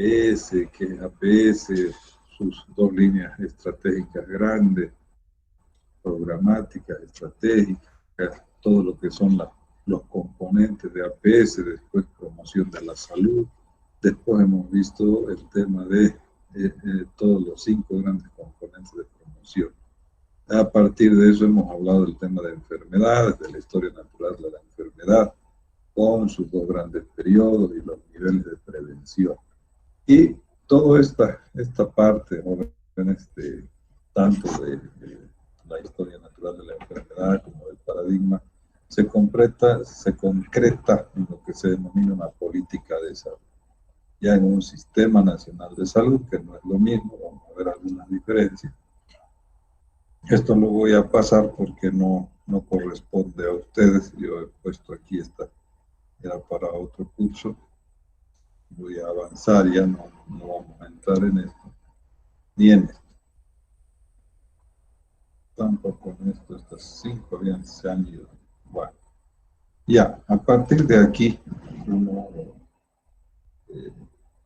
APS, que es APS, sus dos líneas estratégicas grandes, programáticas, estratégicas, todo lo que son los componentes de APS, después promoción de la salud, después hemos visto el tema de todos los 5 grandes componentes de promoción. A partir de eso hemos hablado del tema de enfermedades, de la historia natural de la enfermedad, con sus 2 grandes periodos y los niveles de prevención. Y toda esta parte, tanto de la historia natural de la enfermedad como del paradigma, se concreta en lo que se denomina una política de salud. Ya en un sistema nacional de salud, que no es lo mismo, vamos a ver algunas diferencias. Esto lo voy a pasar porque no corresponde a ustedes. Yo he puesto aquí era para otro curso. Voy a avanzar, ya no vamos a entrar en esto, ni en esto. Tampoco en esto, estas 5 se han ido. Bueno, ya, a partir de aquí, uno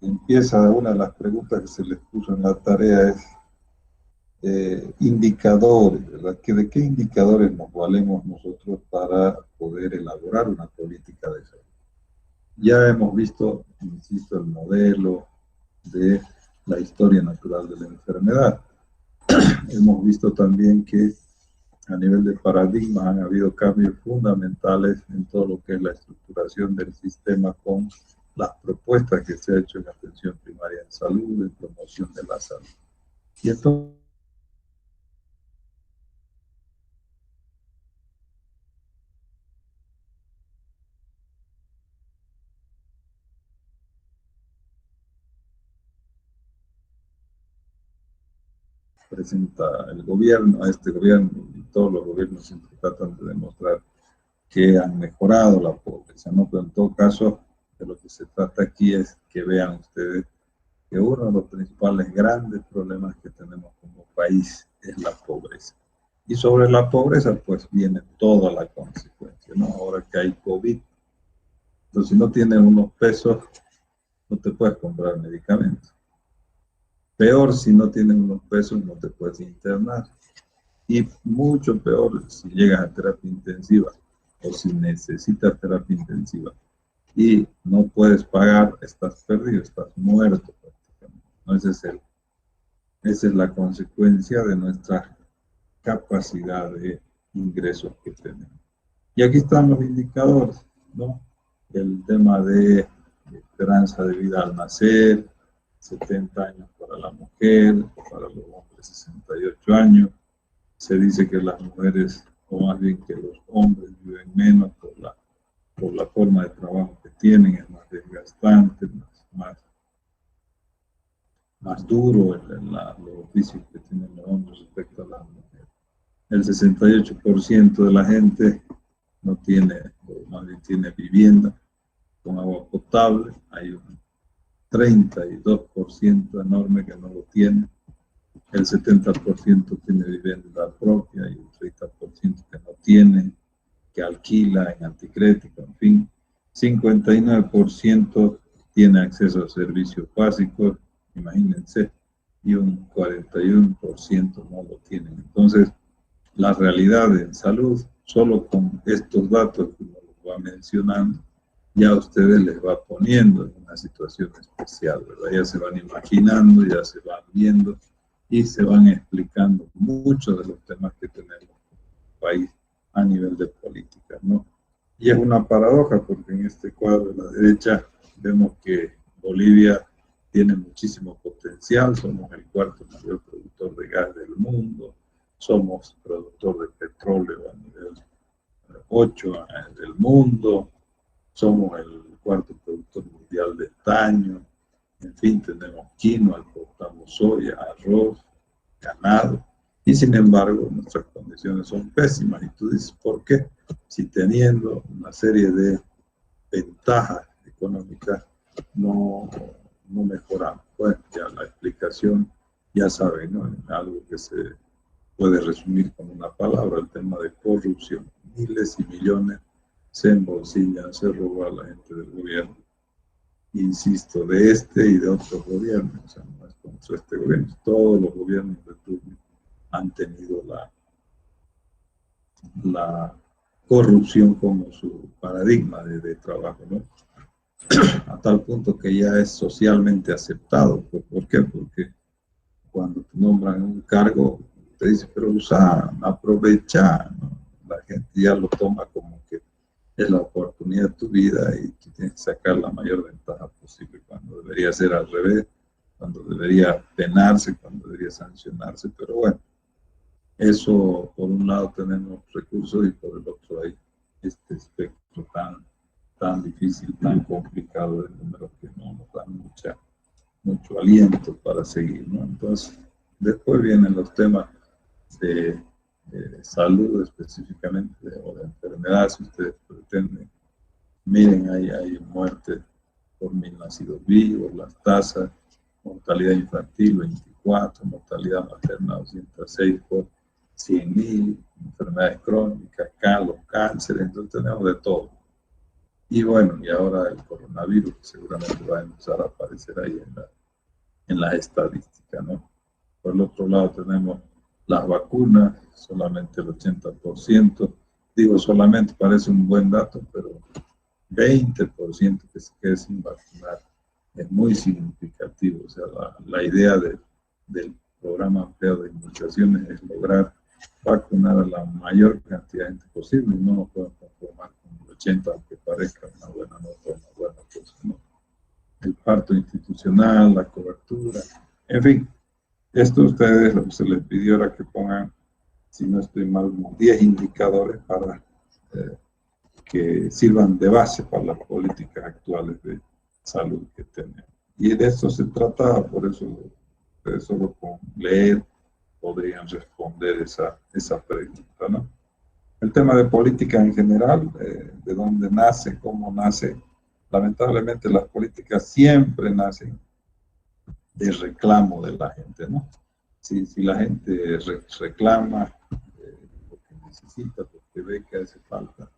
empieza. Una de las preguntas que se les puso en la tarea es indicadores, ¿verdad? ¿De qué indicadores nos valemos nosotros para poder elaborar una política de salud? Ya hemos visto, insisto, el modelo de la historia natural de la enfermedad. Hemos visto también que a nivel de paradigmas han habido cambios fundamentales en todo lo que es la estructuración del sistema con las propuestas que se ha hecho en atención primaria en salud, en promoción de la salud. Y esto presenta el gobierno, a este gobierno y todos los gobiernos siempre tratan de demostrar que han mejorado la pobreza, ¿no? Pero en todo caso, de lo que se trata aquí es que vean ustedes que uno de los principales grandes problemas que tenemos como país es la pobreza. Y sobre la pobreza, pues viene toda la consecuencia, ¿no? Ahora que hay COVID, entonces si no tienes unos pesos, no te puedes comprar medicamentos. Peor si no tienes unos pesos, no te puedes internar. Y mucho peor si llegas a terapia intensiva o si necesitas terapia intensiva y no puedes pagar, estás perdido, estás muerto prácticamente. ¿No? Esa es la consecuencia de nuestra capacidad de ingresos que tenemos. Y aquí están los indicadores, ¿no? El tema de esperanza de vida al nacer, 70 años para la mujer, para los hombres 68 años. Se dice que las mujeres, o más bien que los hombres, viven menos por la forma de trabajo que tienen, es más desgastante, más duro los oficios que tienen los hombres respecto a las mujeres. El 68% de la gente no tiene, o más bien tiene vivienda con agua potable. Hay un 32% enorme que no lo tiene. El 70% tiene vivienda propia y un 30% que no tiene, que alquila en anticrético, en fin. 59% tiene acceso a servicios básicos, imagínense, y un 41% no lo tienen. Entonces, la realidad en salud, solo con estos datos que uno los va mencionando, ya a ustedes les va poniendo en una situación especial, ¿verdad? Ya se van imaginando, ya se van viendo y se van explicando muchos de los temas que tenemos en el país a nivel de política, ¿no? Y es una paradoja porque en este cuadro de la derecha vemos que Bolivia tiene muchísimo potencial, somos el 4º mayor productor de gas del mundo, somos productor de petróleo a nivel 8 del mundo, somos el 4º productor mundial de estaño, en fin, tenemos quinoa, exportamos soya, arroz, ganado, y sin embargo nuestras condiciones son pésimas. Y tú dices, ¿por qué? Si teniendo una serie de ventajas económicas no mejoramos. Bueno, ya la explicación, ya saben, ¿no? Algo que se puede resumir con una palabra, el tema de corrupción. Miles y millones se embolsillan, se roba a la gente del gobierno insisto, de este y de otros gobiernos, o sea, no es contra este gobierno, todos los gobiernos de turno han tenido la corrupción como su paradigma de trabajo, ¿no? A tal punto que ya es socialmente aceptado. ¿Por qué? Porque cuando te nombran un cargo, te dice, pero usa, aprovecha, ¿no? La gente ya lo toma como que es la oportunidad de tu vida y tú tienes que sacar la mayor ventaja posible, cuando debería ser al revés, cuando debería penarse, cuando debería sancionarse, pero bueno, eso por un lado tenemos recursos y por el otro hay este espectro tan difícil, tan complicado de números que no nos dan mucho aliento para seguir, ¿no? Entonces, después vienen los temas de salud específicamente o de enfermedades, si ustedes pretenden. Miren, hay muertes por 1000 nacidos vivos, las tasas, mortalidad infantil 24, mortalidad materna 206 por 100.000, enfermedades crónicas, los cánceres, entonces tenemos de todo. Y bueno, y ahora el coronavirus seguramente va a empezar a aparecer ahí en las estadísticas, ¿no? Por el otro lado tenemos las vacunas, solamente el 80%, digo solamente parece un buen dato, pero 20% que se quede sin vacunar es muy significativo. O sea, la idea del programa ampliado de inmunizaciones es lograr vacunar a la mayor cantidad de gente posible y no nos podemos conformar con el 80, aunque parezca una buena nota, una buena cosa, ¿no? El parto institucional, la cobertura, en fin, esto a ustedes lo que se les pidió era que pongan, si no estoy mal, unos 10 indicadores para que sirvan de base para las políticas actuales de salud que tenemos. Y de eso se trata, por eso solo con leer podrían responder esa pregunta, ¿no? El tema de política en general, de dónde nace, cómo nace, lamentablemente las políticas siempre nacen de reclamo de la gente, ¿no? Si la gente reclama porque necesita, porque ve que hace falta,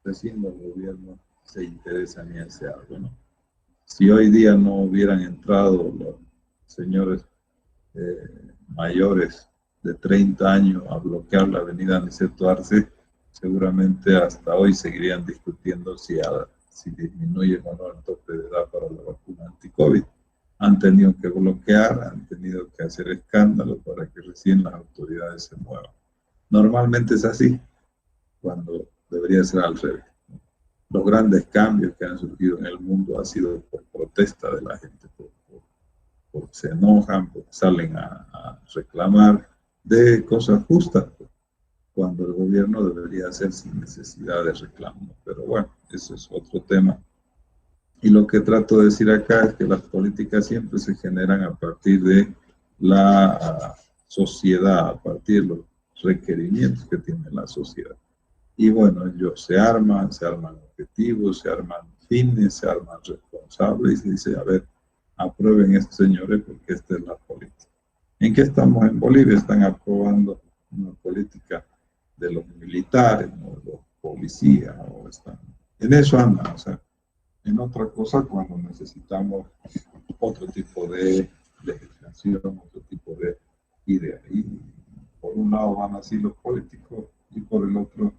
recién los gobiernos se interesan en ese algo, ¿no? Si hoy día no hubieran entrado los señores mayores de 30 años a bloquear la avenida Niceto Arce, seguramente hasta hoy seguirían discutiendo si disminuye o no el tope de edad para la vacuna anti-COVID. Han tenido que bloquear, han tenido que hacer escándalo para que recién las autoridades se muevan. Normalmente es así, cuando debería ser al revés. Los grandes cambios que han surgido en el mundo han sido por protesta de la gente, porque se enojan, porque salen a reclamar de cosas justas, cuando el gobierno debería hacer sin necesidad de reclamo. Pero bueno, eso es otro tema. Y lo que trato de decir acá es que las políticas siempre se generan a partir de la sociedad, a partir de los requerimientos que tiene la sociedad. Y bueno, ellos se arman objetivos, se arman fines, se arman responsables y dice, a ver, aprueben estos señores porque esta es la política. ¿En qué estamos en Bolivia? Están aprobando una política de los militares, ¿no? De los policías, o están, en eso andan, o sea, en otra cosa cuando necesitamos otro tipo de legislación, otro tipo de idea. Y por un lado van así los políticos y por el otro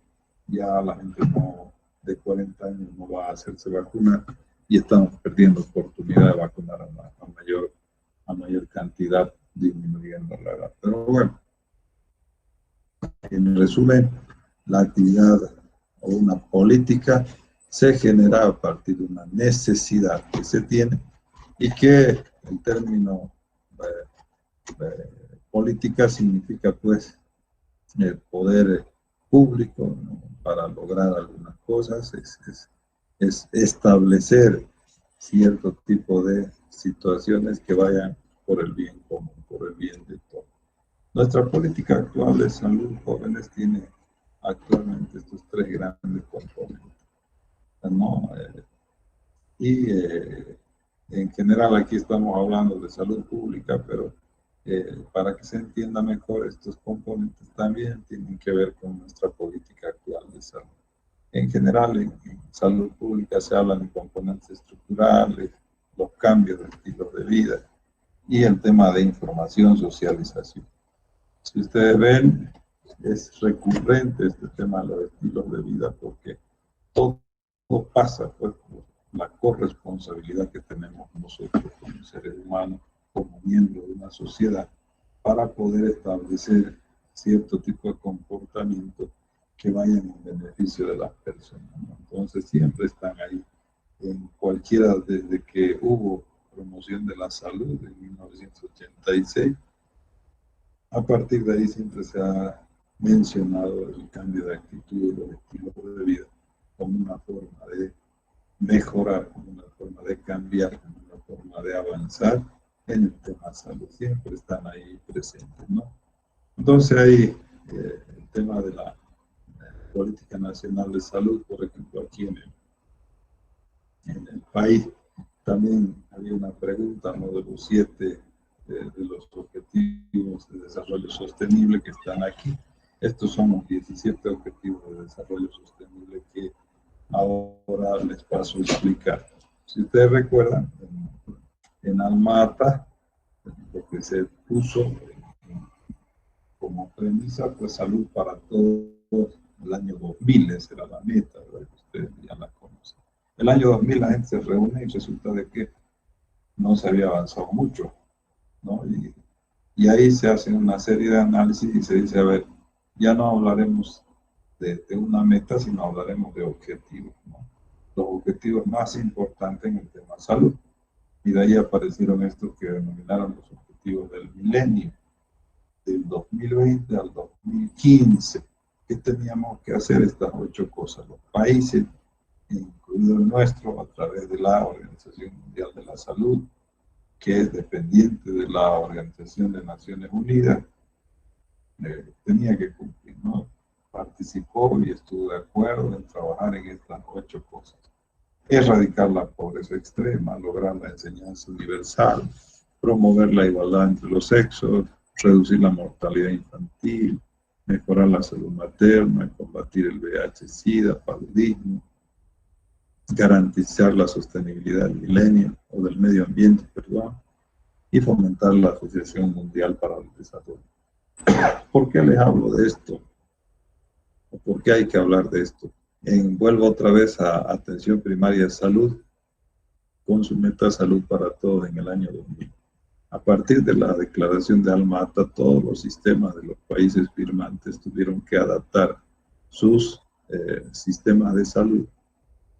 ya la gente de 40 años no va a hacerse vacunar y estamos perdiendo oportunidad de vacunar a mayor cantidad, disminuyendo la edad. Pero bueno, en resumen, la actividad o una política se genera a partir de una necesidad que se tiene y que el término política significa pues el poder público, ¿no? Para lograr algunas cosas, es establecer cierto tipo de situaciones que vayan por el bien común, por el bien de todos. Nuestra política actual de salud jóvenes tiene actualmente estos tres grandes componentes, ¿no? En general aquí estamos hablando de salud pública, pero para que se entienda mejor, estos componentes también tienen que ver con nuestra política actual de salud. En general, en salud pública se hablan de componentes estructurales, los cambios de estilos de vida y el tema de información, socialización. Si ustedes ven, es recurrente este tema de los estilos de vida porque todo pasa pues, por la corresponsabilidad que tenemos nosotros como seres humanos, como miembros de una sociedad, para poder establecer cierto tipo de comportamiento que vayan en beneficio de las personas, ¿no? Entonces siempre están ahí, en cualquiera, desde que hubo promoción de la salud en 1986, a partir de ahí siempre se ha mencionado el cambio de actitud, los estilos de vida, como una forma de mejorar, como una forma de cambiar, como una forma de avanzar en el tema de salud. Siempre están ahí presentes, ¿no? Entonces hay el tema de la Política Nacional de Salud, por ejemplo, aquí en el país. También había una pregunta, módulo 7, de los objetivos de desarrollo sostenible que están aquí. Estos son los 17 objetivos de desarrollo sostenible que ahora les paso a explicar. Si ustedes recuerdan, en Alma-Ata, lo que se puso como premisa, pues salud para todos el año 2000, esa era la meta, ¿verdad? Ustedes ya la conocen. El año 2000 la gente se reúne y resulta de que no se había avanzado mucho, ¿no? Y ahí se hace una serie de análisis y se dice, a ver, ya no hablaremos de una meta, sino hablaremos de objetivos, ¿no? Los objetivos más importantes en el tema salud. Y de ahí aparecieron estos que denominaron los objetivos del milenio, del 2020 al 2015. ¿Qué teníamos que hacer? Estas 8 cosas. Los países, incluido el nuestro, a través de la Organización Mundial de la Salud, que es dependiente de la Organización de Naciones Unidas, tenía que cumplir, ¿no? Participó y estuvo de acuerdo en trabajar en estas 8 cosas. Erradicar la pobreza extrema, lograr la enseñanza universal, promover la igualdad entre los sexos, reducir la mortalidad infantil, mejorar la salud materna, combatir el VIH-Sida, paludismo, garantizar la sostenibilidad del milenio o del medio ambiente, perdón, y fomentar la Asociación Mundial para el Desarrollo. ¿Por qué les hablo de esto? ¿O por qué hay que hablar de esto? Vuelvo otra vez a atención primaria de salud, con su meta salud para todos en el año 2000. A partir de la declaración de Alma-Ata, todos los sistemas de los países firmantes tuvieron que adaptar sus sistemas de salud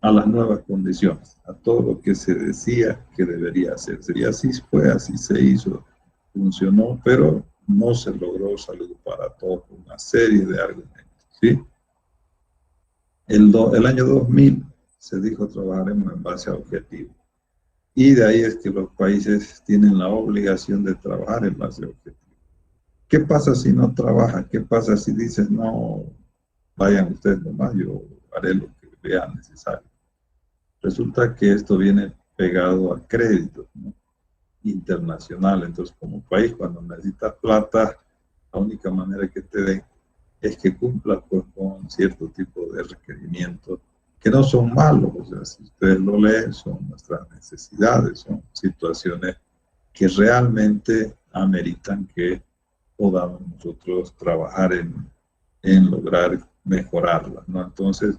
a las nuevas condiciones, a todo lo que se decía que debería hacerse. Y así fue, así se hizo, funcionó, pero no se logró salud para todos por una serie de argumentos, ¿sí? El año 2000 se dijo trabajaremos en base a objetivos. Y de ahí es que los países tienen la obligación de trabajar en base a objetivos. ¿Qué pasa si no trabajan? ¿Qué pasa si dices, no, vayan ustedes nomás, yo haré lo que vean necesario? Resulta que esto viene pegado a crédito, ¿no? Internacional. Entonces, como país, cuando necesitas plata, la única manera que te den es que cumplas pues, con cierto tipo de requerimientos que no son malos. O sea, si ustedes lo leen, son nuestras necesidades, son situaciones que realmente ameritan que podamos nosotros trabajar en lograr mejorarlas, ¿no? Entonces,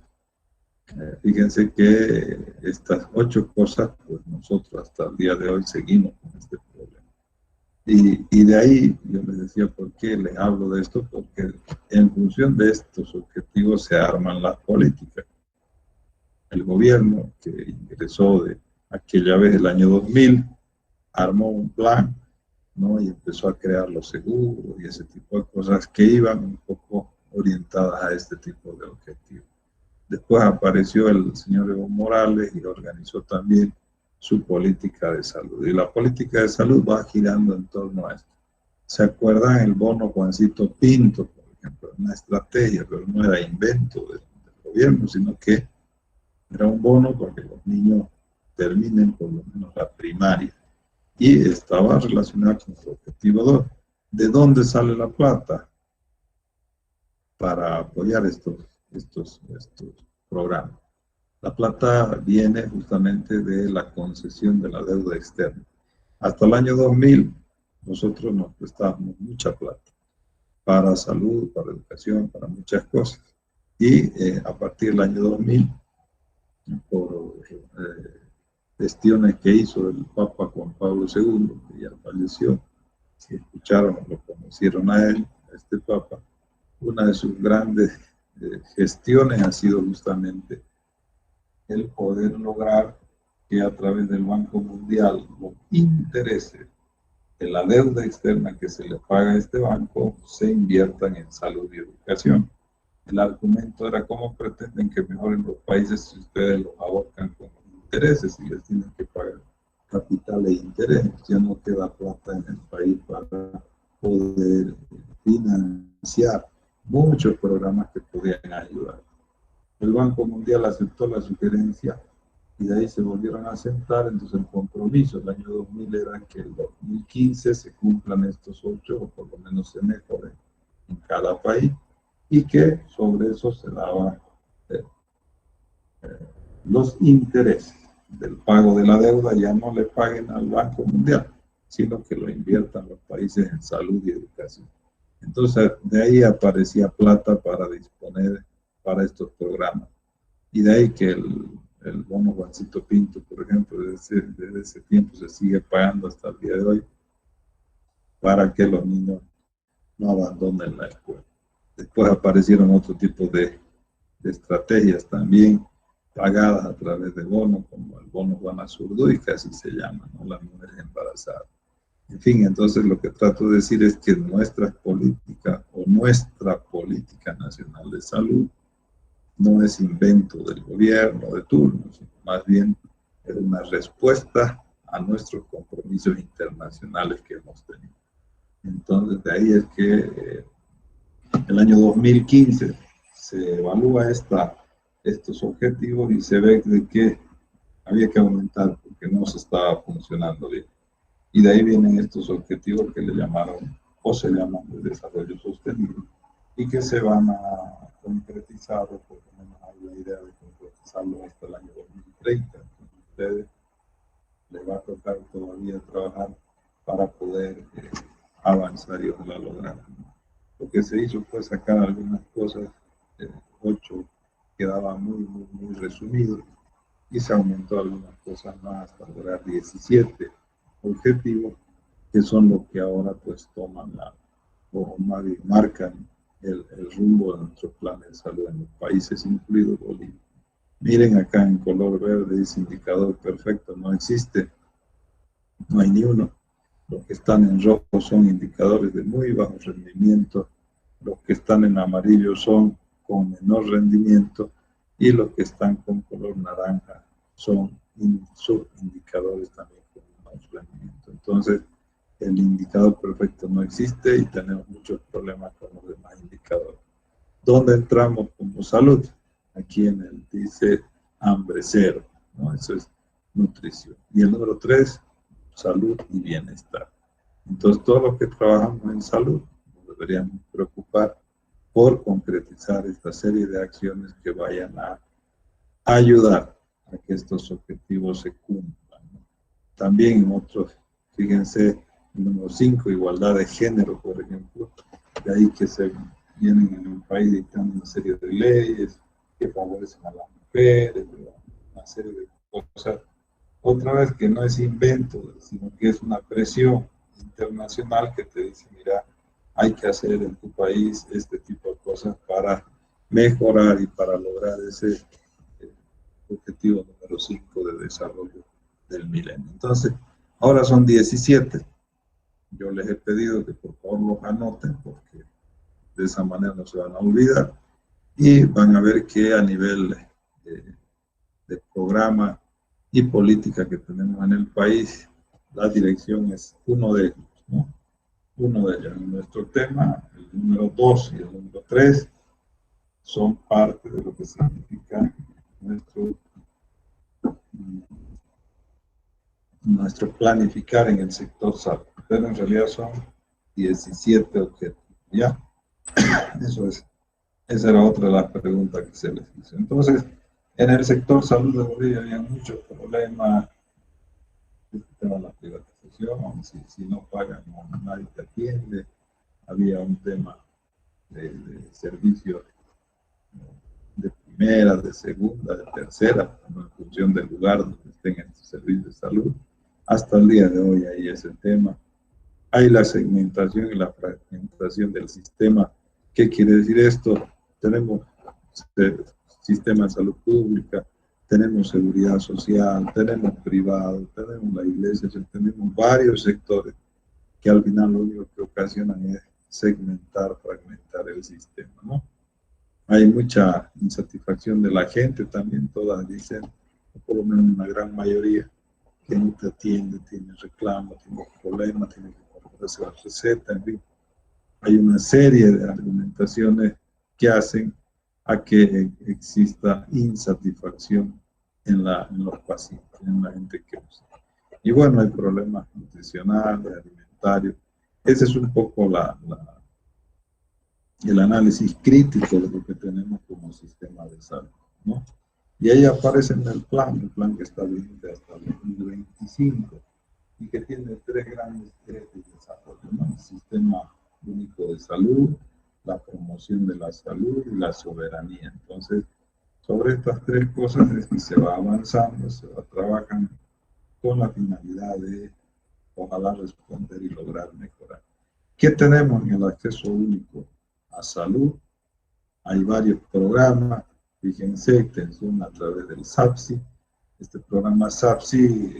fíjense que estas 8 cosas, pues nosotros hasta el día de hoy seguimos con este problema. Y de ahí yo les decía, ¿por qué les hablo de esto? Porque en función de estos objetivos se arman las políticas. El gobierno que ingresó de aquella vez, el año 2000, armó un plan, ¿no? Y empezó a crear los seguros y ese tipo de cosas que iban un poco orientadas a este tipo de objetivos. Después apareció el señor Evo Morales y organizó también su política de salud. Y la política de salud va girando en torno a esto. ¿Se acuerdan el bono Juancito Pinto, por ejemplo? Una estrategia, pero no era invento del gobierno, sino que era un bono para que los niños terminen por lo menos la primaria. Y estaba relacionado con el objetivo 2. ¿De dónde sale la plata para apoyar estos programas? La plata viene justamente de la concesión de la deuda externa. Hasta el año 2000, nosotros nos prestábamos mucha plata para salud, para educación, para muchas cosas. Y a partir del año 2000, por gestiones que hizo el Papa Juan Pablo II, que ya falleció, si escucharon o lo conocieron a él, a este Papa, una de sus grandes gestiones ha sido justamente el poder lograr que a través del Banco Mundial los intereses de la deuda externa que se le paga a este banco se inviertan en salud y educación. El argumento era cómo pretenden que mejoren los países si ustedes los ahorcan con intereses y les tienen que pagar capital e interés. Ya no queda plata en el país para poder financiar muchos programas que podían ayudar. El Banco Mundial aceptó la sugerencia y de ahí se volvieron a sentar. Entonces el compromiso del año 2000 era que el 2015 se cumplan estos 8 o por lo menos se mejoren en cada país y que sobre eso se daban los intereses del pago de la deuda. Ya no le paguen al Banco Mundial, sino que lo inviertan los países en salud y educación. Entonces de ahí aparecía plata para disponer para estos programas. Y de ahí que el bono Juancito Pinto, por ejemplo, desde ese tiempo se sigue pagando hasta el día de hoy para que los niños no abandonen la escuela. Después aparecieron otro tipo de estrategias también pagadas a través de bonos, como el bono Juana Zurduy, que así se llama, ¿no? Las mujeres embarazadas. En fin, entonces lo que trato de decir es que nuestra política nacional de salud no es invento del gobierno de turno, sino más bien es una respuesta a nuestros compromisos internacionales que hemos tenido. Entonces, de ahí es que el año 2015 se evalúa estos objetivos y se ve de que había que aumentar porque no se estaba funcionando bien. Y de ahí vienen estos objetivos que le llamaron o se llaman de desarrollo sostenible y que se van a concretizar, o por lo menos hay la idea de concretizarlo hasta el año 2030. Entonces, a ustedes les va a tocar todavía trabajar para poder avanzar y ojalá lograr. Lo que se hizo fue sacar algunas cosas, 8 quedaba muy resumido, y se aumentó algunas cosas más hasta lograr 17 objetivos, que son los que ahora pues toman o marcan el rumbo de nuestro plan de salud en los países, incluido Bolivia. Miren acá en color verde, dice indicador perfecto, no existe, no hay ni uno. Los que están en rojo son indicadores de muy bajo rendimiento, los que están en amarillo son con menor rendimiento y los que están con color naranja son subindicadores también con menor rendimiento. Entonces, el indicador perfecto no existe y tenemos muchos problemas con los demás indicadores. ¿Dónde entramos como salud? Aquí en el dice hambre cero, ¿no? Eso es nutrición. Y el número 3, salud y bienestar. Entonces, todos los que trabajamos en salud nos deberíamos preocupar por concretizar esta serie de acciones que vayan a ayudar a que estos objetivos se cumplan, ¿no? También en otros, fíjense, el número 5, igualdad de género, por ejemplo, de ahí que se vienen en un país dictando una serie de leyes que favorecen a las mujeres, una serie de cosas. Otra vez que no es invento, sino que es una presión internacional que te dice, mira, hay que hacer en tu país este tipo de cosas para mejorar y para lograr ese objetivo número 5 de desarrollo del milenio. Entonces, ahora son 17. Yo les he pedido que por favor los anoten porque de esa manera no se van a olvidar y van a ver que a nivel de programa y política que tenemos en el país, la dirección es uno de ellos, ¿no? Uno de ellos. Nuestro tema, el número 2 y el número 3, son parte de lo que significa nuestro planificar en el sector salud. Pero en realidad son 17 objetivos, ¿ya? Eso es. Esa era otra de las preguntas que se les hizo. Entonces, En el sector salud de Bolivia había muchos problemas, el tema de la privatización, si no pagan, nadie te atiende. Había un tema de servicios de primera, de segunda, de tercera, en función del lugar donde estén estos servicios de salud. Hasta el día de hoy ahí es el tema. Hay la segmentación y la fragmentación del sistema. ¿Qué quiere decir esto? Tenemos sistema de salud pública, tenemos seguridad social, tenemos privado, tenemos la iglesia, tenemos varios sectores que al final lo único que ocasionan es segmentar, fragmentar el sistema, ¿no? Hay mucha insatisfacción de la gente también, todas dicen, por lo menos una gran mayoría, que no te atiende, tiene reclamos, tiene problemas, tiene que comprarse la receta, en fin. Hay una serie de argumentaciones que hacen a que exista insatisfacción en los pacientes, en la gente que usa. Y bueno, hay problemas nutricionales, alimentarios. Ese es un poco el análisis crítico de lo que tenemos como sistema de salud, ¿no? Y ahí aparece en el plan que está vigente hasta el 2025 y que tiene tres grandes ejes de desarrollo, ¿no? El sistema único de salud, la promoción de la salud y la soberanía. Entonces, sobre estas tres cosas es que se va avanzando, se va trabajando con la finalidad de, ojalá, responder y lograr mejorar. ¿Qué tenemos en el acceso único a salud? Hay varios programas, fíjense, extensión a través del SAPSI. Este programa SAPSI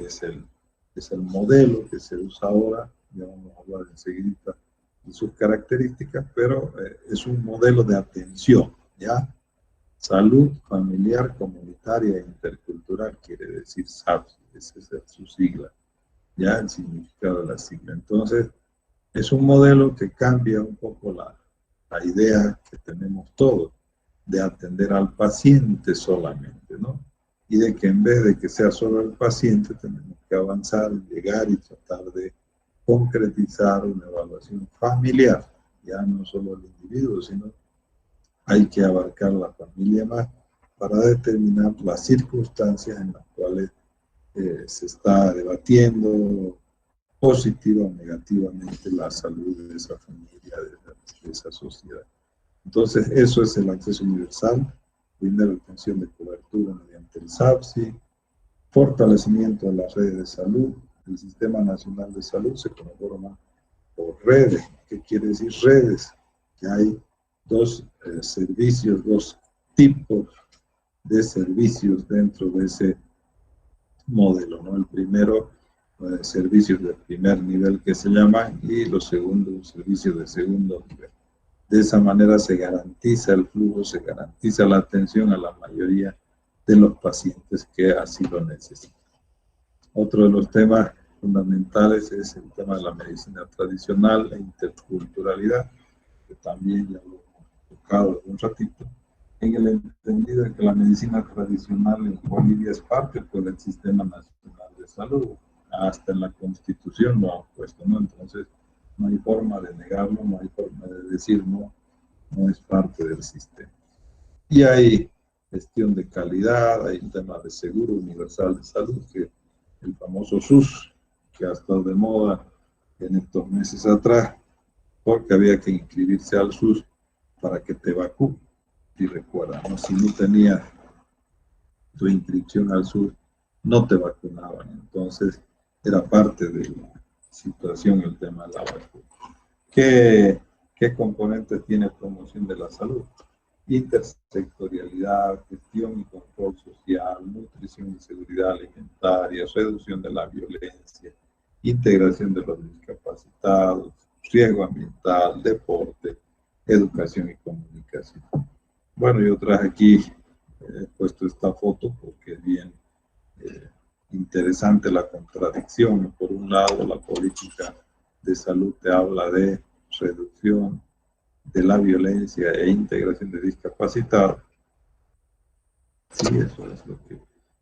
es el modelo que se usa ahora, ya vamos a hablar enseguida de sus características, pero es un modelo de atención, ¿ya? Salud familiar, comunitaria e intercultural, quiere decir SAPSI, esa es su sigla, ya el significado de la sigla. Entonces, es un modelo que cambia un poco la idea que tenemos todos de atender al paciente solamente, ¿no? Y de que en vez de que sea solo el paciente, tenemos que avanzar, llegar y tratar de concretizar una evaluación familiar, ya no solo el individuo, sino hay que abarcar la familia más para determinar las circunstancias en las cuales se está debatiendo positiva o negativamente la salud de esa familia, de esa sociedad. Entonces, eso es el acceso universal, brindar atención de cobertura mediante el SAPSI, fortalecimiento de las redes de salud. El Sistema Nacional de Salud se conforma por redes. ¿Qué quiere decir redes? Que hay dos servicios, dos tipos de servicios dentro de ese modelo, ¿no? El primero, servicios de primer nivel que se llaman, y los segundos, servicios de segundo nivel. De esa manera se garantiza el flujo, se garantiza la atención a la mayoría de los pacientes que así lo necesitan. Otro de los temas fundamentales es el tema de la medicina tradicional e interculturalidad, que también ya lo hemos tocado un ratito, en el entendido de que la medicina tradicional en Bolivia es parte del Sistema Nacional de Salud, hasta en la Constitución lo han puesto, ¿no? Entonces, no hay forma de negarlo, no hay forma de decir no es parte del sistema. Y hay gestión de calidad, hay un tema de seguro universal de salud, que el famoso SUS, que ha estado de moda en estos meses atrás, porque había que inscribirse al SUS para que te vacunen. Y recuerda, ¿no? Si no tenías tu inscripción al SUS, no te vacunaban. Entonces, era parte de la situación el tema de la vacuna. ¿Qué componentes tiene promoción de la salud? Intersectorialidad, gestión y control social, nutrición y seguridad alimentaria, reducción de la violencia, integración de los discapacitados, riesgo ambiental, deporte, educación y comunicación. Bueno, yo traje aquí, he puesto esta foto porque es bien interesante la contradicción. Por un lado, la política de salud te habla de reducción de la violencia e integración de discapacitados. Sí, eso es lo que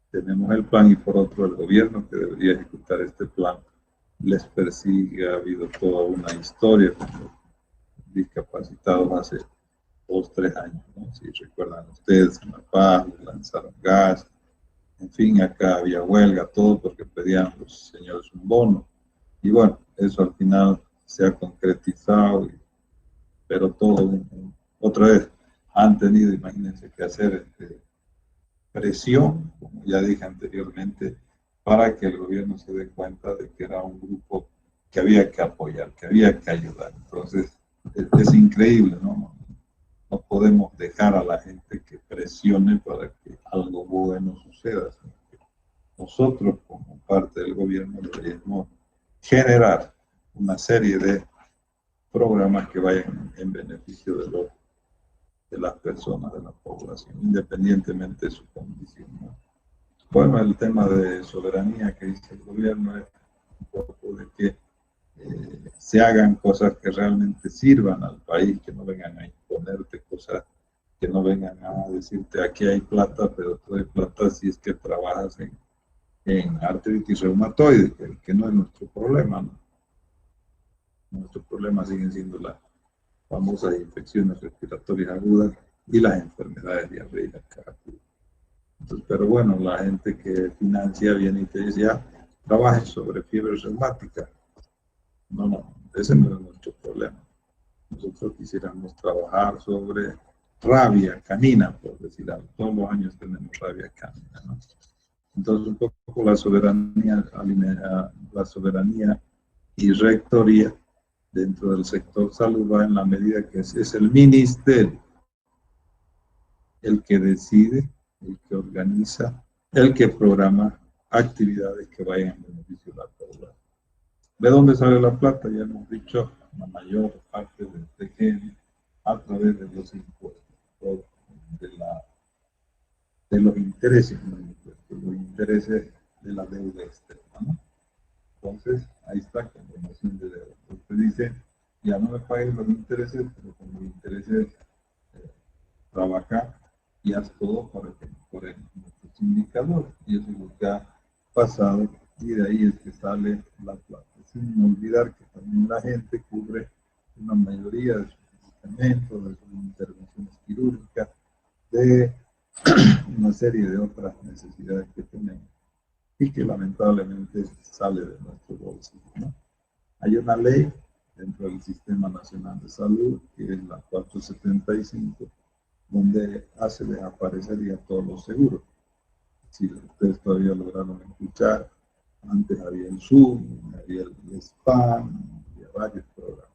tenemos el plan, y por otro, el gobierno que debería ejecutar este plan les persigue. Ha habido toda una historia con los discapacitados hace 2, 3 años, ¿no? Si recuerdan ustedes, en La Paz lanzaron gas, en fin, acá había huelga, todo porque pedían los señores un bono. Y bueno, eso al final se ha concretizado, pero todo, otra vez, han tenido, imagínense, que hacer presión, como ya dije anteriormente, para que el gobierno se dé cuenta de que era un grupo que había que apoyar, que había que ayudar. Entonces, es increíble, ¿no? No podemos dejar a la gente que presione para que algo bueno suceda. Nosotros, como parte del gobierno, deberíamos generar una serie de programas que vayan en beneficio de las personas, de la población, independientemente de su condición, ¿no? Bueno, el tema de soberanía que dice el gobierno es un poco de que se hagan cosas que realmente sirvan al país, que no vengan a imponerte cosas, que no vengan a decirte aquí hay plata, pero tú hay plata si es que trabajas en artritis reumatoide, que no es nuestro problema, ¿no? Nuestro problema siguen siendo las famosas infecciones respiratorias agudas y las enfermedades diarreicas. Entonces, pero bueno, la gente que financia viene y te dice, ya, trabajen sobre fiebre reumática. No, ese no es nuestro problema. Nosotros quisiéramos trabajar sobre rabia canina, por decir algo. Todos los años tenemos rabia canina, ¿no? Entonces, un poco la soberanía y rectoría dentro del sector salud va en la medida que es el ministerio el que decide, el que organiza, el que programa actividades que vayan en beneficio de la población. ¿De dónde sale la plata? Ya hemos dicho, la mayor parte del PGN a través de los impuestos, de los intereses, no impuestos, los intereses de la deuda externa, ¿no? Entonces, ahí está, condonación de deuda. Usted dice, ya no me paguen los intereses, pero con los intereses trabaja y haz todo para que mejoren nuestros indicadores. Y eso es lo que ha pasado y de ahí es que sale la plata. Sin olvidar que también la gente cubre una mayoría de sus medicamentos, de sus intervenciones quirúrgicas, de una serie de otras necesidades que tenemos y que lamentablemente sale de nuestro bolsillo, ¿no? Hay una ley dentro del Sistema Nacional de Salud, que es la 475, donde hace desaparecer ya todos los seguros. Si ustedes todavía lograron escuchar, antes había el Zoom, había el spam, había varios programas.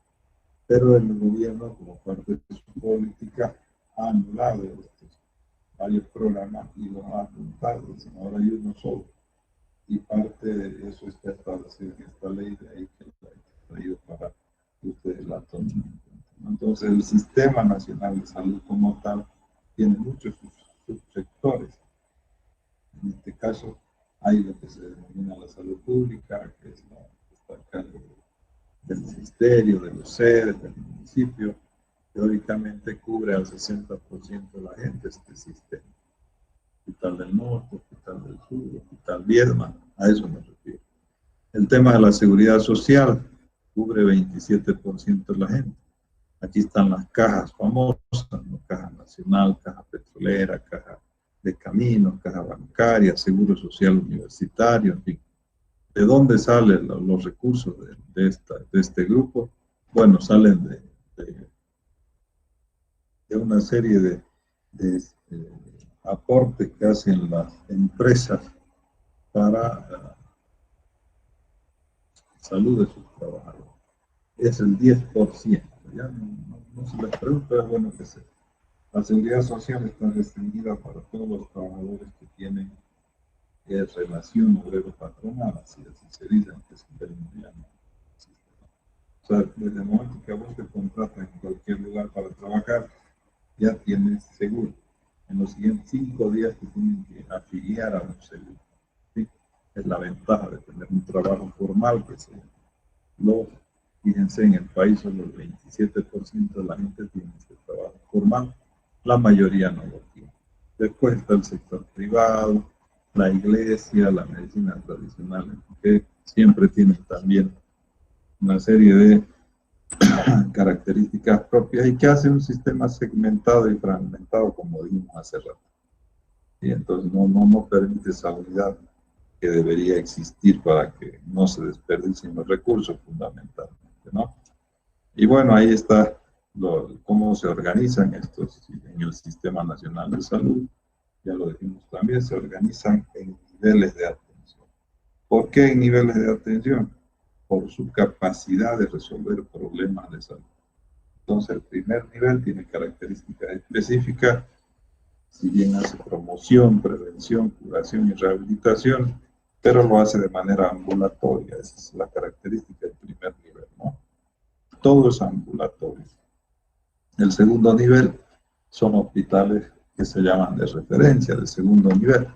Pero el gobierno, como parte de su política, ha anulado estos varios programas y los ha juntado. Ahora hay uno solo. Y parte de eso está establecido en esta ley, de ahí que la he traído para que ustedes la tomen en cuenta. Entonces, el Sistema Nacional de Salud como tal tiene muchos subsectores. En este caso, hay lo que se denomina la salud pública, que es la que está a cargo del ministerio, de los sedes, del municipio. Teóricamente cubre al 60% de la gente este sistema. Hospital del Norte, Hospital del Sur, Hospital Viedma, a eso me refiero. El tema de la seguridad social cubre 27% de la gente. Aquí están las cajas famosas, ¿no? Caja Nacional, Caja Petrolera, Caja de Caminos, Caja Bancaria, Seguro Social Universitario, en fin. ¿De dónde salen los recursos de este grupo? Bueno, salen de una serie de aportes que hacen las empresas para salud de sus trabajadores. Es el 10%. Ya no se les pregunta, es bueno que se. La seguridad social está restringida para todos los trabajadores que tienen relación obrero-patronal, así se dice, que es un término ya no existe. O sea, desde el momento que a vos te contratan en cualquier lugar para trabajar, ya tienes seguro. En los siguientes 5 días te tienen que afiliar a un seguro. ¿Sí? Es la ventaja de tener un trabajo formal que fíjense, en el país solo el 27% de la gente tiene este trabajo formal, la mayoría no lo tiene. Después está el sector privado, la iglesia, la medicina tradicional, que siempre tienen también una serie de características propias y que hace un sistema segmentado y fragmentado, como dijimos hace rato. Y entonces no permite esa unidad que debería existir para que no se desperdicien los recursos fundamentalmente, ¿no? Y bueno, ahí está cómo se organizan estos en el Sistema Nacional de Salud. Ya lo dijimos también, se organizan en niveles de atención. ¿Por qué en niveles de atención? Por su capacidad de resolver problemas de salud. Entonces, el primer nivel tiene características específicas, si bien hace promoción, prevención, curación y rehabilitación, pero lo hace de manera ambulatoria. Esa es la característica del primer nivel, ¿no? Todo es ambulatorio. El segundo nivel son hospitales que se llaman de referencia, de segundo nivel.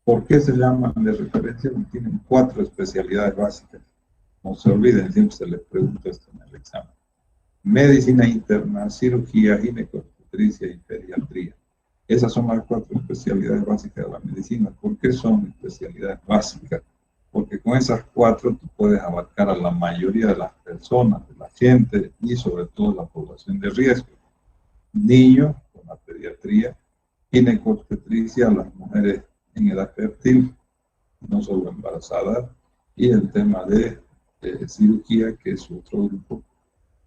¿Por qué se llaman de referencia? Porque tienen 4 especialidades básicas. No se olviden, siempre se les pregunta esto en el examen. Medicina interna, cirugía, ginecobstetricia y pediatría. Esas son las 4 especialidades básicas de la medicina. ¿Por qué son especialidades básicas? Porque con esas 4 tú puedes abarcar a la mayoría de las personas, de la gente y sobre todo la población de riesgo. Niños, con la pediatría, ginecobstetricia, las mujeres en edad fértil, no solo embarazadas, y el tema de cirugía, que es otro grupo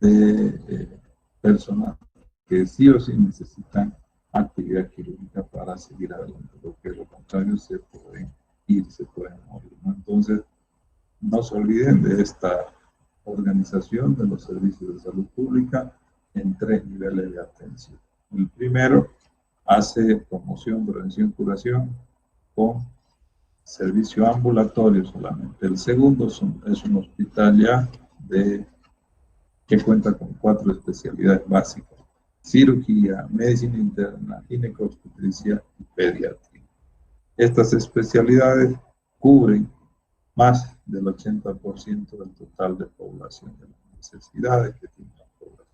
de personas que sí o sí necesitan actividad quirúrgica para seguir adelante, porque de lo contrario se pueden ir, se pueden morir, ¿no? Entonces, no se olviden de esta organización de los servicios de salud pública en 3 niveles de atención. El primero hace promoción, prevención, curación con servicio ambulatorio solamente. El segundo es un hospital ya que cuenta con 4 especialidades básicas: cirugía, medicina interna, ginecobstetricia y pediatría. Estas especialidades cubren más del 80% del total de población, de las necesidades que tiene la población.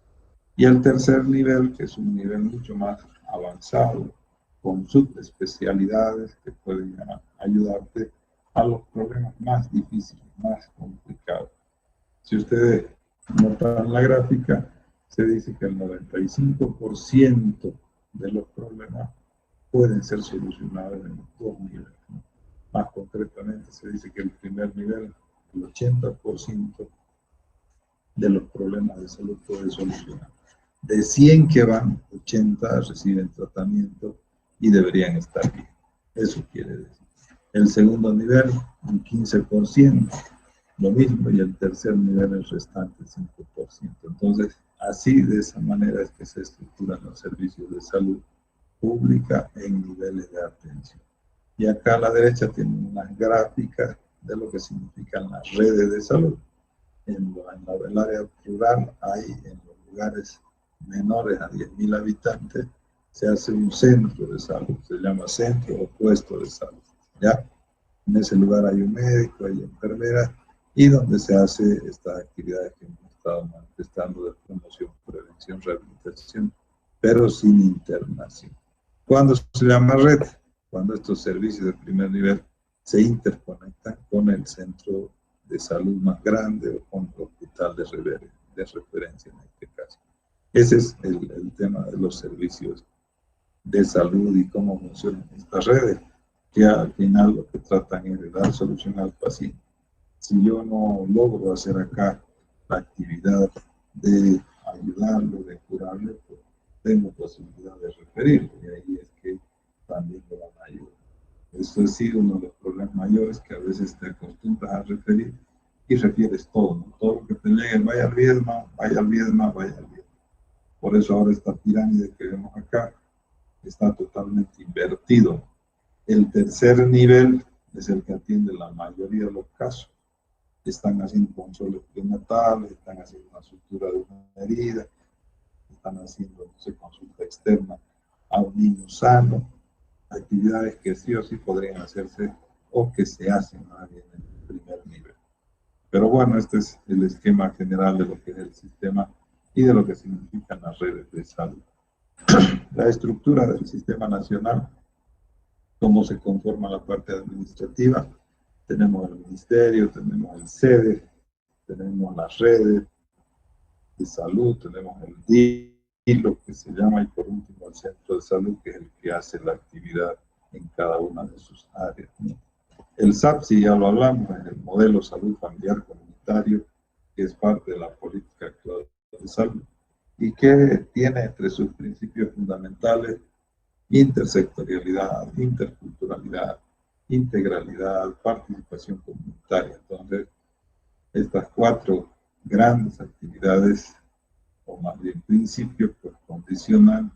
Y el tercer nivel, que es un nivel mucho más avanzado, con subespecialidades que pueden ayudarte a los problemas más difíciles, más complicados. Si ustedes notan la gráfica, se dice que el 95% de los problemas pueden ser solucionados en 2 niveles, ¿no? Más concretamente, se dice que el primer nivel, el 80% de los problemas de salud puede solucionar. De 100 que van, 80 reciben tratamiento y deberían estar bien. Eso quiere decir. El segundo nivel, un 15%, lo mismo, y el tercer nivel, el restante, 5%. Entonces, así, de esa manera es que se estructuran los servicios de salud pública en niveles de atención. Y acá a la derecha tienen unas gráficas de lo que significan las redes de salud. En el área rural hay, en los lugares menores a 10.000 habitantes, se hace un centro de salud, se llama centro o puesto de salud, ¿ya? En ese lugar hay un médico, hay enfermeras, y donde se hace estas actividades que hemos estado manifestando de promoción, prevención, rehabilitación, pero sin internación. ¿Cuándo se llama red? Cuando estos servicios de primer nivel se interconectan con el centro de salud más grande o con el hospital de referencia en este caso. Ese es el tema de los servicios de salud y cómo funcionan estas redes, que al final lo que tratan es de dar solución al paciente. Si yo no logro hacer acá la actividad de ayudarlo, de curarlo, pues tengo posibilidad de referirlo, y ahí es que también lo van a ayudar. Eso ha sido uno de los problemas mayores, que a veces te acostumbras a referir y refieres todo, ¿no? Todo lo que te llegue, vaya al Viedma, vaya al Viedma, vaya al Viedma. Por eso ahora esta pirámide que vemos acá está totalmente invertido. El tercer nivel es el que atiende la mayoría de los casos. Están haciendo controles prenatales, están haciendo una sutura de una herida, están haciendo, no sé, consulta externa a un niño sano, actividades que sí o sí podrían hacerse o que se hacen más bien en el primer nivel. Pero bueno, este es el esquema general de lo que es el sistema y de lo que significan las redes de salud. La estructura del sistema nacional, cómo se conforma la parte administrativa. Tenemos el ministerio, tenemos el sede, tenemos las redes, de salud, tenemos el DILO, que se llama, y por último el centro de salud, que es el que hace la actividad en cada una de sus áreas, ¿no? El SAPSI, ya lo hablamos, es el modelo salud familiar comunitario, que es parte de la política actual de salud, y que tiene entre sus principios fundamentales intersectorialidad, interculturalidad, integralidad, participación comunitaria. Entonces, estas 4 grandes actividades, o más bien principios, pues condicionan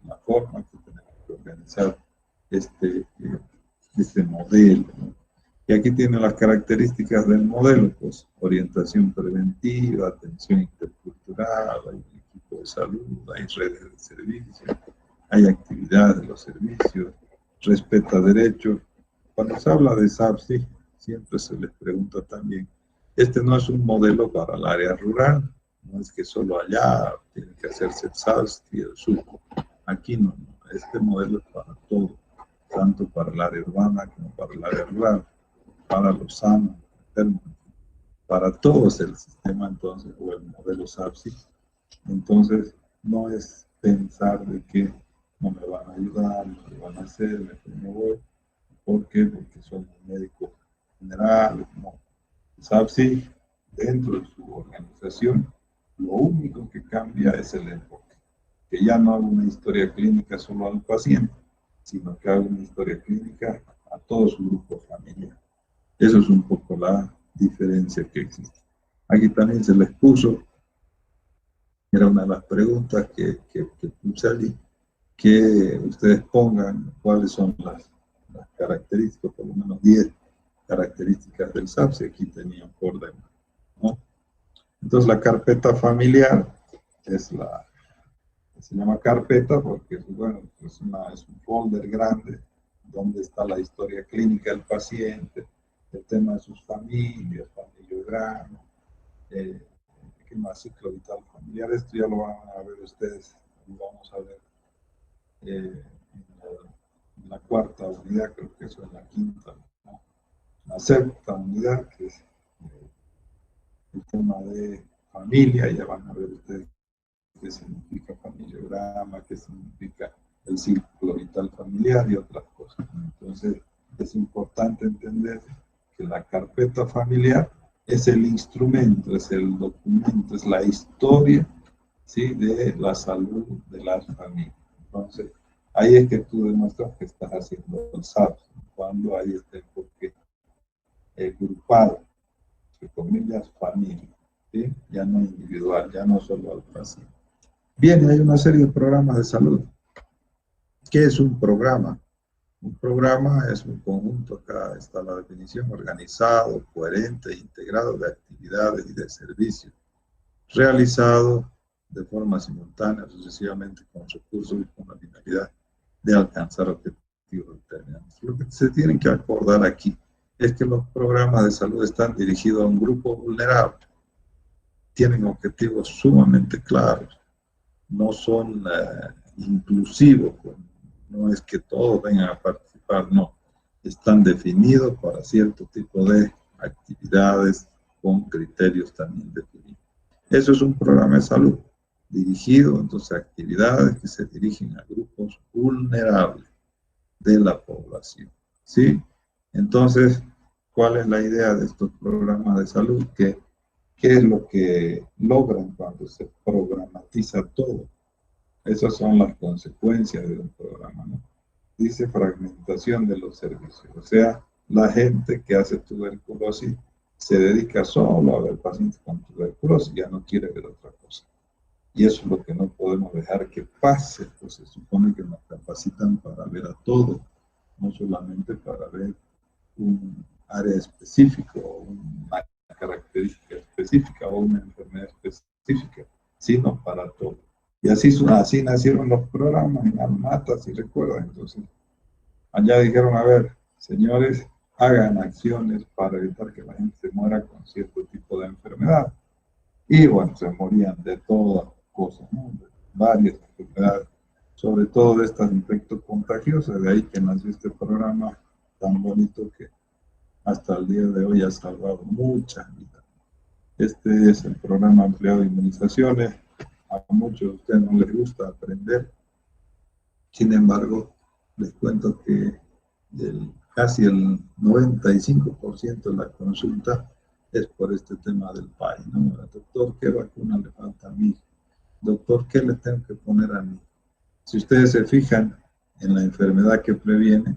la forma que tenemos que organizar este modelo, ¿no? Y aquí tiene las características del modelo, pues orientación preventiva, atención intercultural, hay un equipo de salud, hay redes de servicios, hay actividades de los servicios, respeta derechos. Cuando se habla de SAPSI, siempre se les pregunta también, este no es un modelo para el área rural, no es que solo allá tiene que hacerse el SAPSI y el SUCO. Aquí no, este modelo es para todo, tanto para el área urbana como para el área rural, para los sanos, para todos el sistema entonces, o el modelo SAPSI. Entonces, no es pensar de que no me van a ayudar, no me van a hacer, me voy. ¿Por qué? Porque soy un médico general, no. SAPSI, dentro de su organización, lo único que cambia es el enfoque, que ya no hago una historia clínica solo al paciente, sino que hago una historia clínica a todo su grupo familiar. Eso es un poco la diferencia que existe. Aquí también se les puso, era una de las preguntas que puse allí, que ustedes pongan cuáles son las características, por lo menos 10 características del SAPSI, aquí tenían por demás, ¿no? Entonces la carpeta familiar es se llama carpeta porque, bueno, es un folder grande donde está la historia clínica del paciente, el tema de sus familias, familiograma, ¿qué más? Ciclo vital familiar. Esto ya lo van a ver ustedes, lo vamos a ver en la 4ª unidad, creo que eso es la 5ª, ¿no? La 7ª unidad, que es el tema de familia, ya van a ver ustedes qué significa familiograma, qué significa el ciclo vital familiar y otras cosas. Entonces, es importante entender que la carpeta familiar es el instrumento, es el documento, es la historia, ¿sí?, de la salud de las familias. Entonces, ahí es que tú demuestras que estás haciendo el SAPS, cuando hay este enfoque grupal, entre comillas, familia, ¿sí? Ya no individual, ya no solo al paciente. Bien, hay una serie de programas de salud. ¿Qué es un programa? Un programa es un conjunto, acá está la definición, organizado, coherente e integrado de actividades y de servicios, realizado de forma simultánea, sucesivamente, con recursos y con la finalidad de alcanzar objetivos determinados. Lo que se tienen que acordar aquí es que los programas de salud están dirigidos a un grupo vulnerable, tienen objetivos sumamente claros, no son inclusivos, no es que todos vengan a participar, no, están definidos para cierto tipo de actividades con criterios también definidos. Eso es un programa de salud dirigido, entonces, a actividades que se dirigen a grupos vulnerables de la población, ¿sí? Entonces, ¿cuál es la idea de estos programas de salud? ¿Qué es lo que logran cuando se programatiza todo? Esas son las consecuencias de un programa, ¿no? Dice fragmentación de los servicios, o sea, la gente que hace tuberculosis se dedica solo a ver pacientes con tuberculosis, ya no quiere ver otra cosa. Y eso es lo que no podemos dejar que pase, pues se supone que nos capacitan para ver a todo, no solamente para ver un área específica o una característica específica o una enfermedad específica, sino para todo. Y así nacieron los programas en Almata, si recuerdan. Entonces, allá dijeron, a ver, señores, hagan acciones para evitar que la gente se muera con cierto tipo de enfermedad. Y bueno, se morían de todas cosas, ¿no? De varias enfermedades, sobre todo de estas infectos contagiosos. De ahí que nació este programa tan bonito que hasta el día de hoy ha salvado muchas vidas. Este es el programa ampliado de inmunizaciones. A muchos de ustedes no les gusta aprender. Sin embargo, les cuento que casi el 95% de la consulta es por este tema del PAI, ¿no? Doctor, ¿qué vacuna le falta a mí? Doctor, ¿qué le tengo que poner a mí? Si ustedes se fijan en la enfermedad que previene,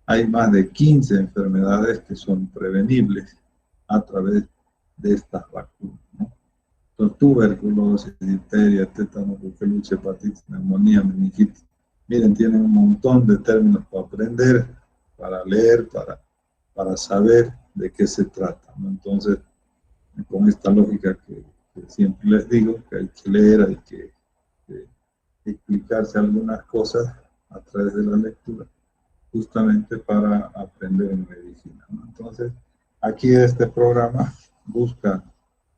hay más de 15 enfermedades que son prevenibles a través de estas vacunas, ¿no? Entonces, tuberculosis, difteria, tétano, brucelosis, hepatitis, neumonía, meningitis. Miren, tienen un montón de términos para aprender, para leer, para saber de qué se trata, ¿no? Entonces, con esta lógica que siempre les digo, que hay que leer, hay que explicarse algunas cosas a través de la lectura, justamente para aprender en medicina, ¿no? Entonces, aquí este programa busca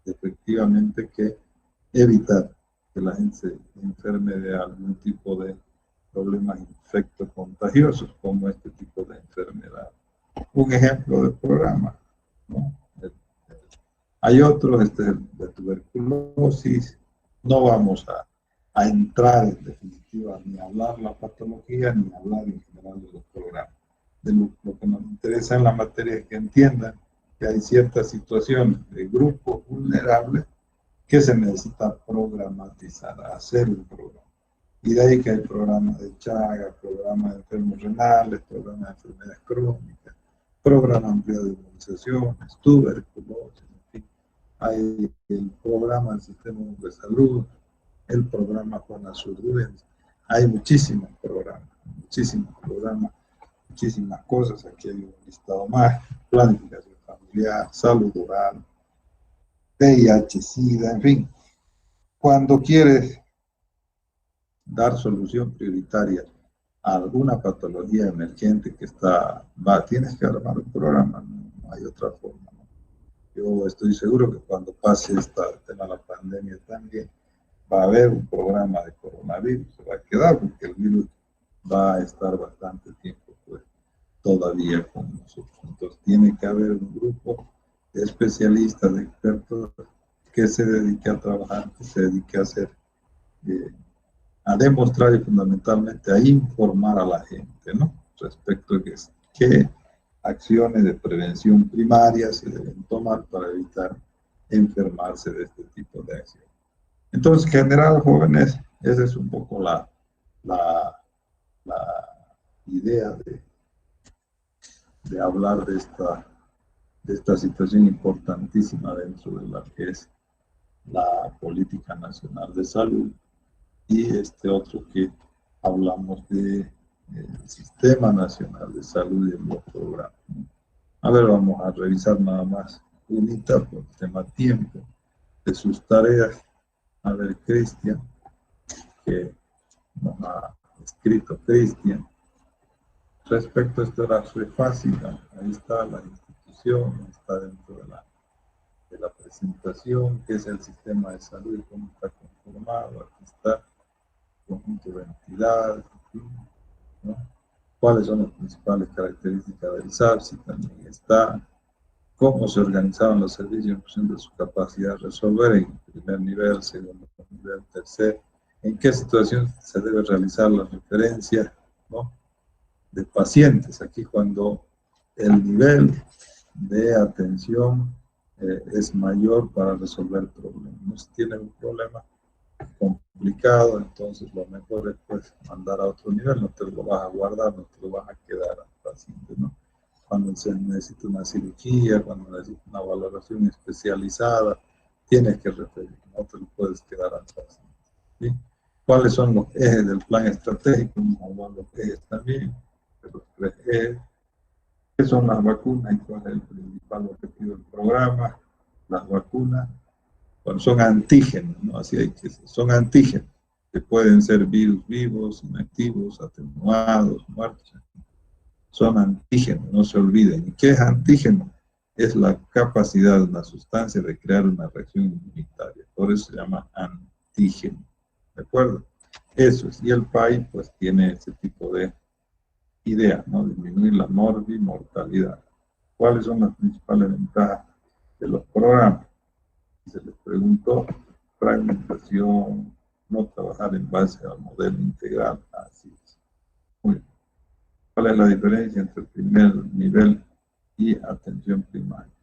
efectivamente que evitar que la gente se enferme de algún tipo de problemas infectocontagiosos, como este tipo de enfermedad. Un ejemplo de programa, ¿no? Hay otros, este es el de tuberculosis. No vamos a entrar en definitiva ni a hablar la patología ni a hablar en general de los programas. De lo que nos interesa en la materia es que entiendan que hay ciertas situaciones de grupos vulnerables que se necesita programatizar, hacer un programa. Y de ahí que hay programas de Chagas, programas de enfermos renales, programas de enfermedades crónicas, programa ampliado de inmunizaciones, tuberculosis, en fin. Hay el programa del Sistema de Salud, el programa Juan Azurduens. Hay muchísimos programas, muchísimas cosas. Aquí hay un listado más: planificación familiar, salud oral, VIH, SIDA, en fin. Cuando quieres dar solución prioritaria a alguna patología emergente que tienes que armar un programa, no hay otra forma, ¿no? Yo estoy seguro que cuando pase el tema de la pandemia también va a haber un programa de coronavirus, se va a quedar porque el virus va a estar bastante tiempo pues todavía con nosotros. Entonces tiene que haber un grupo de especialistas, de expertos que se dedique a trabajar, que se dedique a hacer, a demostrar y fundamentalmente a informar a la gente, ¿no? Respecto a qué acciones de prevención primaria se deben tomar para evitar enfermarse de este tipo de acciones. Entonces, general, jóvenes, esa es un poco la idea de hablar de esta situación importantísima dentro de la que es la política nacional de salud, y este otro que hablamos del Sistema Nacional de Salud y de los programas. A ver, vamos a revisar nada más unita por tema tiempo de sus tareas. A ver, Cristian, que nos ha escrito Cristian. Respecto a esto era fácil, ahí está la institución, está dentro de la presentación, que es el sistema de salud y cómo está conformado. Aquí está conjunto de entidades, ¿no? Cuáles son las principales características del SAPSI, también está cómo se organizaban los servicios en función de su capacidad de resolver en primer nivel, segundo nivel, tercer, en qué situación se debe realizar la referencia, ¿no?, de pacientes. Aquí cuando el nivel de atención es mayor para resolver problemas. Si tienen un problema complicado, entonces lo mejor es pues mandar a otro nivel, no te lo vas a guardar, no te lo vas a quedar al paciente, ¿no? Cuando se necesita una cirugía, cuando necesita una valoración especializada, tienes que referir, no te lo puedes quedar al paciente, ¿sí? ¿Cuáles son los ejes del plan estratégico? Vamos a los ejes también, de los 3 ejes. ¿Qué son las vacunas y cuál es el principal objetivo del programa? Las vacunas, bueno, son antígenos, ¿no? Así hay que decir, son antígenos, que pueden ser virus vivos, inactivos, atenuados, muertos. Son antígenos, no se olviden. ¿Y qué es antígeno? Es la capacidad de una sustancia de crear una reacción inmunitaria. Por eso se llama antígeno. ¿De acuerdo? Eso es. Y el PAI, pues, tiene ese tipo de ideas, ¿no? Disminuir la mortalidad. ¿Cuáles son las principales ventajas de los programas? Se les preguntó fragmentación, no trabajar en base al modelo integral. Así es. Muy bien. ¿Cuál es la diferencia entre el primer nivel y atención primaria?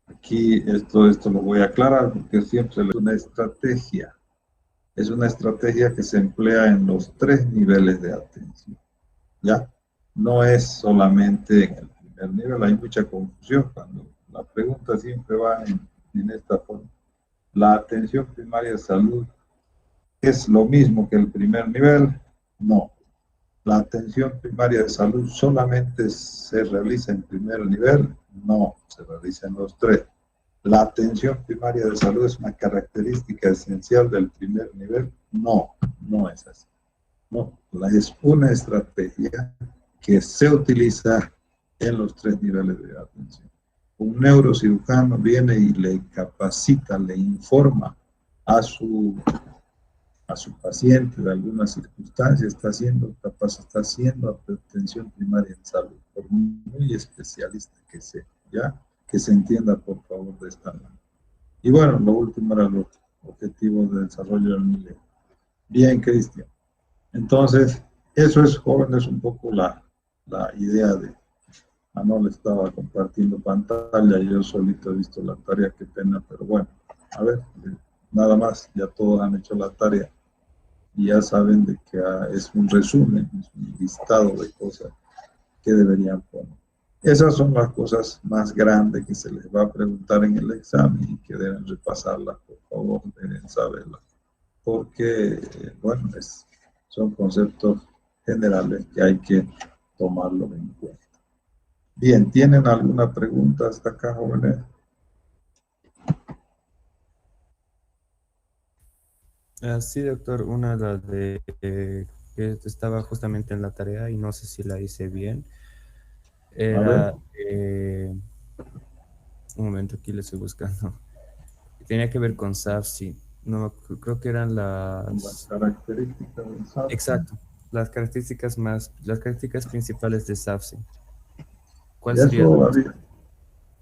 Aquí esto lo voy a aclarar porque siempre es una estrategia. Es una estrategia que se emplea en los 3 niveles de atención. ¿Ya? No es solamente en el primer nivel, hay mucha confusión cuando la pregunta siempre va en esta forma. ¿La atención primaria de salud es lo mismo que el primer nivel? No. ¿La atención primaria de salud solamente se realiza en primer nivel? No, se realiza en los 3. ¿La atención primaria de salud es una característica esencial del primer nivel? No, no es así. No, es una estrategia que se utiliza en los 3 niveles de atención. Un neurocirujano viene y le capacita, le informa a su paciente de alguna circunstancia, está haciendo atención primaria en salud, por muy especialista que sea, ¿ya? Que se entienda, por favor, de esta manera. Y bueno, lo último era los objetivos de desarrollo del milenio. Bien, Cristian. Entonces, eso es, jóvenes, un poco la idea de... no le estaba compartiendo pantalla, yo solito he visto la tarea, qué pena, pero bueno, a ver, nada más, ya todos han hecho la tarea y ya saben de que es un resumen, es un listado de cosas que deberían poner. Esas son las cosas más grandes que se les va a preguntar en el examen y que deben repasarlas, por favor, deben saberlas, porque, bueno, son conceptos generales que hay que tomarlo en cuenta. Bien, ¿tienen alguna pregunta hasta acá, jóvenes? Sí, doctor, una de que estaba justamente en la tarea y no sé si la hice bien. A ver. Era, un momento, aquí le estoy buscando. Tenía que ver con SAFSI. No, creo que eran Las las... características del SAFSI. Exacto, las características principales de SAFSI. ¿Cuál Y sería la eso respuesta?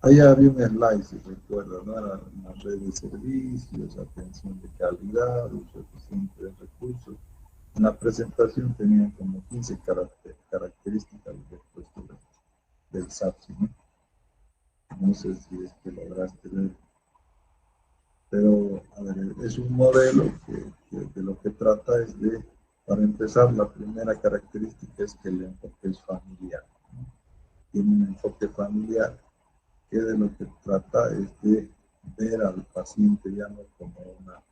ahí había un slide, si recuerdan, ¿no? Era una red de servicios, atención de calidad, uso eficiente de recursos. En la presentación tenían como 15 características del SAFSI, ¿no? No sé si es que lograste ver. Pero, a ver, es un modelo que de lo que trata es de, para empezar, la primera característica es que el enfoque es familiar, ¿no? Tiene un enfoque familiar que de lo que trata es de ver al paciente ya no como una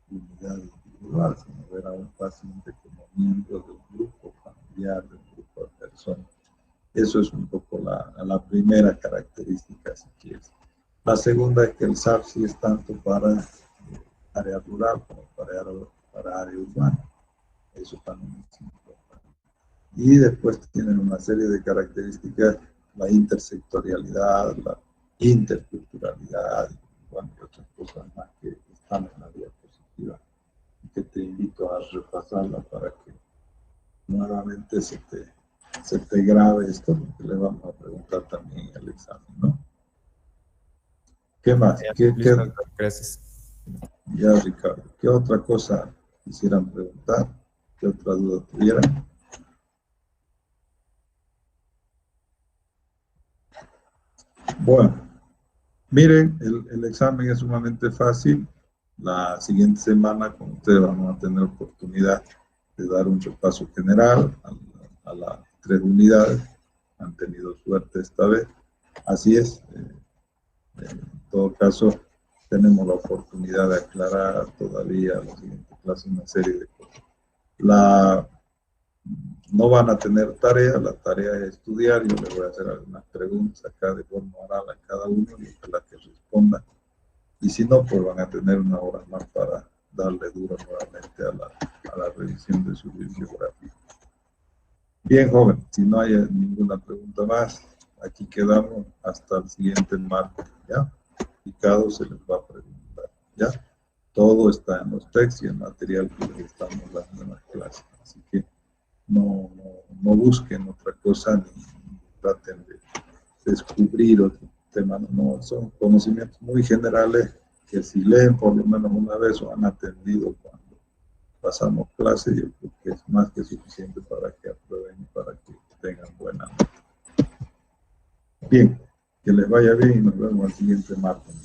unidad individual, sino ver a un paciente como miembro de un grupo familiar, de un grupo de personas. Eso es un poco la primera característica, si quieres. La segunda es que el SAFSI es tanto para área rural como para área urbana. Eso también es importante. Y después tienen una serie de características, la intersectorialidad, la interculturalidad, bueno, y otras cosas más que están en la diapositiva, y que te invito a repasarla para que nuevamente se te grabe esto, porque le vamos a preguntar también en el examen, ¿no? ¿Qué más? Listo, doctor, gracias. Ya, Ricardo, ¿qué otra cosa quisieran preguntar? ¿Qué otra duda tuvieran? Bueno, miren, el examen es sumamente fácil. La siguiente semana con ustedes vamos a tener oportunidad de dar un repaso general a las 3 unidades. Han tenido suerte esta vez. Así es. En todo caso, tenemos la oportunidad de aclarar todavía en la siguiente clase una serie de cosas. No van a tener tarea, la tarea es estudiar. Yo les voy a hacer algunas preguntas acá de forma oral a cada uno y ojalá que respondan. Y si no, pues van a tener una hora más para darle duro nuevamente a la revisión de su bibliografía. Bien, joven, si no hay ninguna pregunta más, aquí quedamos hasta el siguiente martes, ¿ya? Y cada uno se les va a preguntar, ¿ya? Todo está en los textos y en el material que les estamos dando en las clases. Así que no busquen otra cosa ni traten de descubrir otro tema, no, son conocimientos muy generales que si leen por lo menos una vez o han atendido cuando pasamos clase, yo creo que es más que suficiente para que aprueben y para que tengan buena nota. Bien, que les vaya bien y nos vemos el siguiente martes.